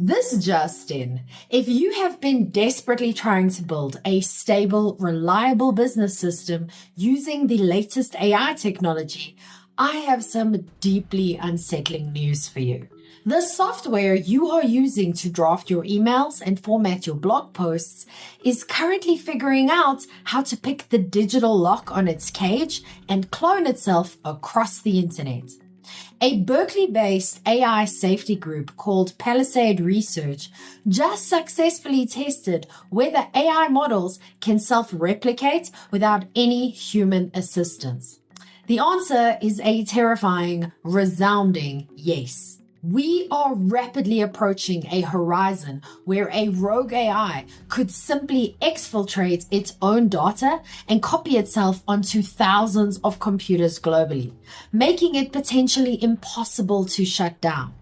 This just in. If you have been desperately trying to build a stable, reliable business system using the latest AI technology, I have some deeply unsettling news for you. The software you are using to draft your emails and format your blog posts is currently figuring out how to pick the digital lock on its cage and clone itself across the internet. A Berkeley-based AI safety group called Palisade Research just successfully tested whether AI models can self-replicate without any human assistance. The answer is a terrifying, resounding yes. We are rapidly approaching a horizon where a rogue AI could simply exfiltrate its own data and copy itself onto thousands of computers globally, making it potentially impossible to shut down.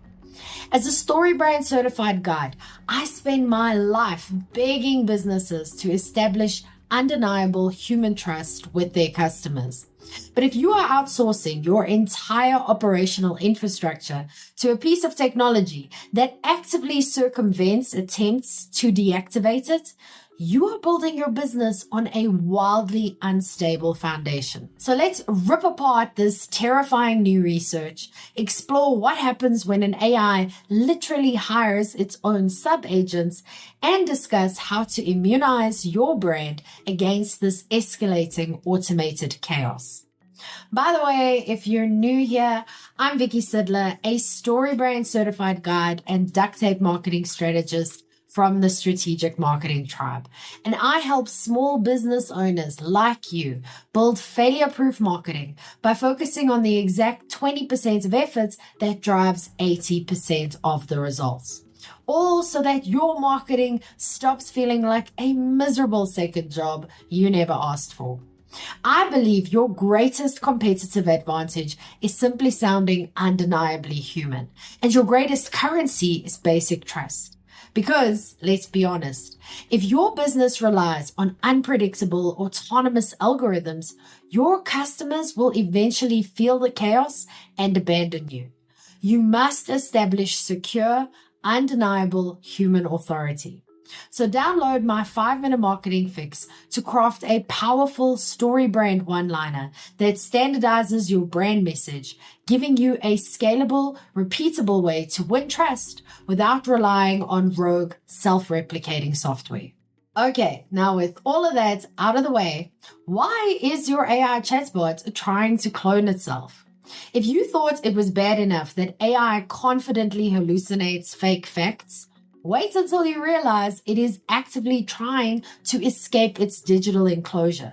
As a StoryBrand certified guide, I spend my life begging businesses to establish undeniable human trust with their customers. But if you are outsourcing your entire operational infrastructure to a piece of technology that actively circumvents attempts to deactivate it, you are building your business on a wildly unstable foundation. So let's rip apart this terrifying new research, explore what happens when an AI literally hires its own sub-agents, and discuss how to immunize your brand against this escalating automated chaos. By the way, if you're new here, I'm Vicky Sidler, a StoryBrand certified guide and duct tape marketing strategist from the Strategic Marketing Tribe. And I help small business owners like you build failure-proof marketing by focusing on the exact 20% of effort that drives 80% of the results. All so that your marketing stops feeling like a miserable second job you never asked for. I believe your greatest competitive advantage is simply sounding undeniably human, and your greatest currency is basic trust. Because, let's be honest, if your business relies on unpredictable, autonomous algorithms, your customers will eventually feel the chaos and abandon you. You must establish secure, undeniable human authority. So download my 5-minute marketing fix to craft a powerful StoryBrand one-liner that standardizes your brand message, giving you a scalable, repeatable way to win trust without relying on rogue, self-replicating software. Okay, now with all of that out of the way, why is your AI chatbot trying to clone itself? If you thought it was bad enough that AI confidently hallucinates fake facts, wait until you realize it is actively trying to escape its digital enclosure.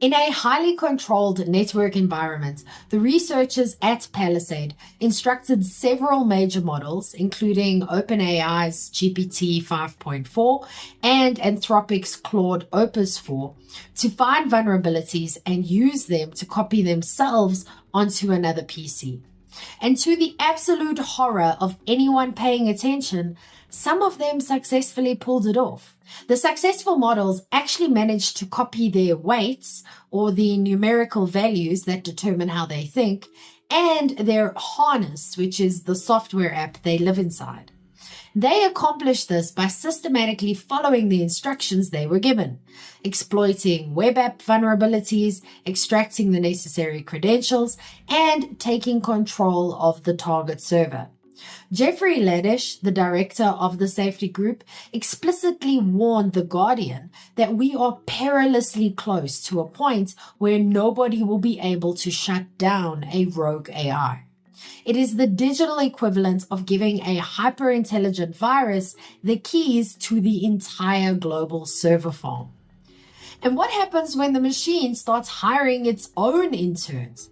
In a highly controlled network environment, the researchers at Palisade instructed several major models, including OpenAI's GPT 5.4 and Anthropic's Claude Opus 4, to find vulnerabilities and use them to copy themselves onto another PC. And to the absolute horror of anyone paying attention, some of them successfully pulled it off. The successful models actually managed to copy their weights, or the numerical values that determine how they think, and their harness, which is the software app they live inside. They accomplished this by systematically following the instructions they were given, exploiting web app vulnerabilities, extracting the necessary credentials, and taking control of the target server. Jeffrey Ladish, the director of the safety group, explicitly warned The Guardian that we are perilously close to a point where nobody will be able to shut down a rogue AI. It is the digital equivalent of giving a hyper-intelligent virus the keys to the entire global server farm. And what happens when the machine starts hiring its own interns?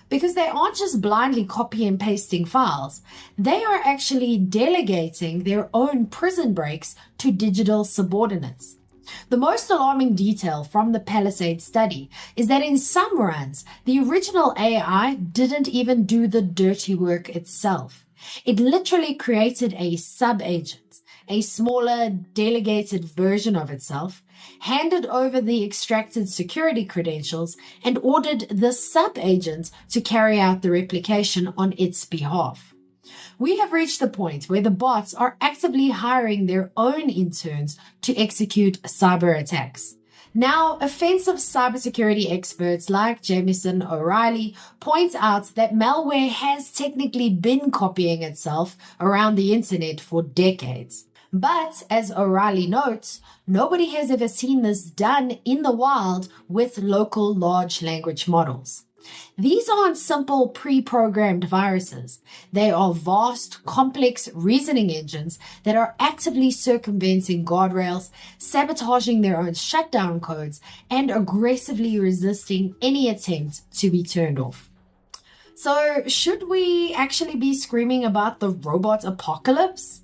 Because they aren't just blindly copy and pasting files, they are actually delegating their own prison breaks to digital subordinates. The most alarming detail from the Palisade study is that in some runs, the original AI didn't even do the dirty work itself. It literally created a sub-agent, a smaller, delegated version of itself, handed over the extracted security credentials, and ordered the sub-agent to carry out the replication on its behalf. We have reached the point where the bots are actively hiring their own interns to execute cyber attacks. Now, offensive cybersecurity experts like Jamison O'Reilly point out that malware has technically been copying itself around the internet for decades. But as O'Reilly notes, nobody has ever seen this done in the wild with local large language models. These aren't simple pre-programmed viruses. They are vast, complex reasoning engines that are actively circumventing guardrails, sabotaging their own shutdown codes, and aggressively resisting any attempt to be turned off. So, should we actually be screaming about the robot apocalypse?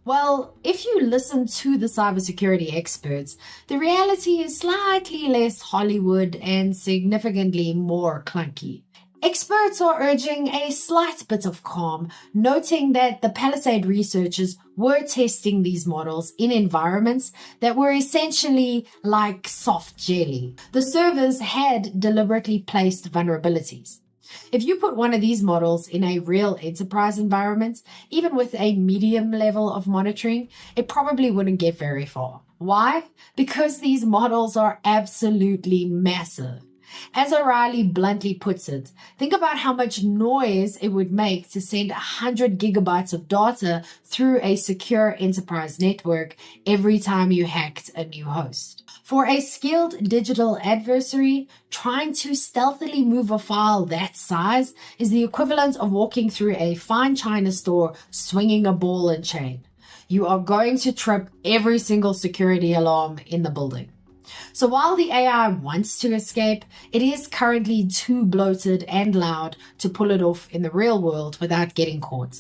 Well, if you listen to the cybersecurity experts, the reality is slightly less Hollywood and significantly more clunky. Experts are urging a slight bit of calm, noting that the Palisade researchers were testing these models in environments that were essentially like soft jelly. The servers had deliberately placed vulnerabilities. If you put one of these models in a real enterprise environment, even with a medium level of monitoring, it probably wouldn't get very far. Why? Because these models are absolutely massive. As O'Reilly bluntly puts it, think about how much noise it would make to send 100 gigabytes of data through a secure enterprise network every time you hacked a new host. For a skilled digital adversary, trying to stealthily move a file that size is the equivalent of walking through a fine china store swinging a ball and chain. You are going to trip every single security alarm in the building. So while the AI wants to escape, it is currently too bloated and loud to pull it off in the real world without getting caught.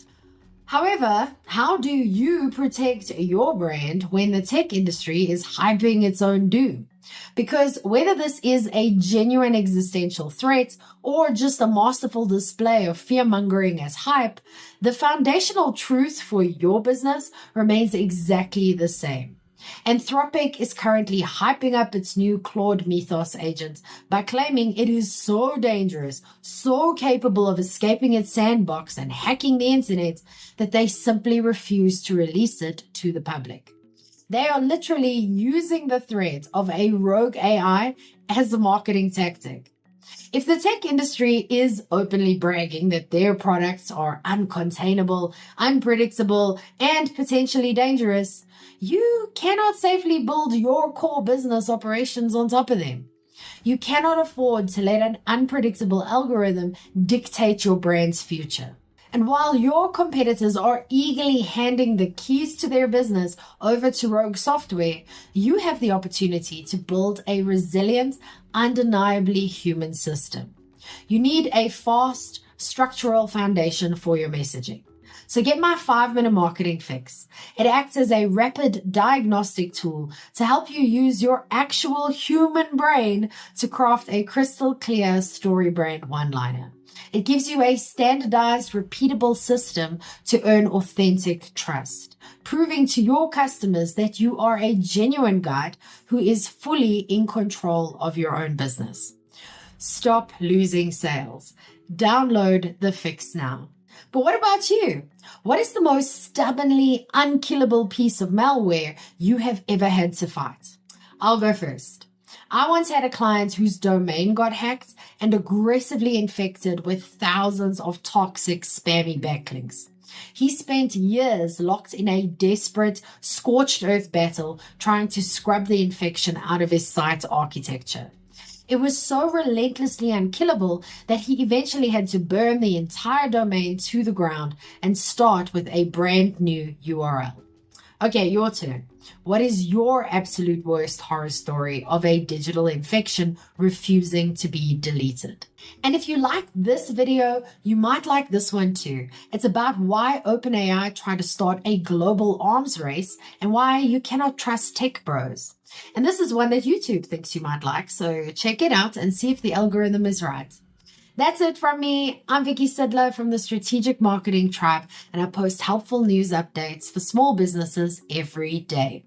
However, how do you protect your brand when the tech industry is hyping its own doom? Because whether this is a genuine existential threat or just a masterful display of fear-mongering as hype, the foundational truth for your business remains exactly the same. Anthropic is currently hyping up its new Claude Mythos agent by claiming it is so dangerous, so capable of escaping its sandbox and hacking the internet that they simply refuse to release it to the public. They are literally using the threat of a rogue AI as a marketing tactic. If the tech industry is openly bragging that their products are uncontainable, unpredictable, and potentially dangerous, you cannot safely build your core business operations on top of them. You cannot afford to let an unpredictable algorithm dictate your brand's future. And while your competitors are eagerly handing the keys to their business over to rogue software, you have the opportunity to build a resilient, undeniably human system. You need a fast, structural foundation for your messaging. So get my 5-minute marketing fix. It acts as a rapid diagnostic tool to help you use your actual human brain to craft a crystal clear StoryBrand one-liner. It gives you a standardized, repeatable system to earn authentic trust, proving to your customers that you are a genuine guide who is fully in control of your own business. Stop losing sales. Download the fix now. But what about you? What is the most stubbornly unkillable piece of malware you have ever had to fight? I'll go first. I once had a client whose domain got hacked and aggressively infected with thousands of toxic spammy backlinks. He spent years locked in a desperate, scorched-earth battle trying to scrub the infection out of his site architecture. It was so relentlessly unkillable that he eventually had to burn the entire domain to the ground and start with a brand new URL. Okay, your turn. What is your absolute worst horror story of a digital infection refusing to be deleted? And if you like this video, you might like this one too. It's about why OpenAI tried to start a global arms race and why you cannot trust tech bros. And this is one that YouTube thinks you might like, so check it out and see if the algorithm is right. That's it from me. I'm Vicky Sidler from the Strategic Marketing Tribe, and I post helpful news updates for small businesses every day.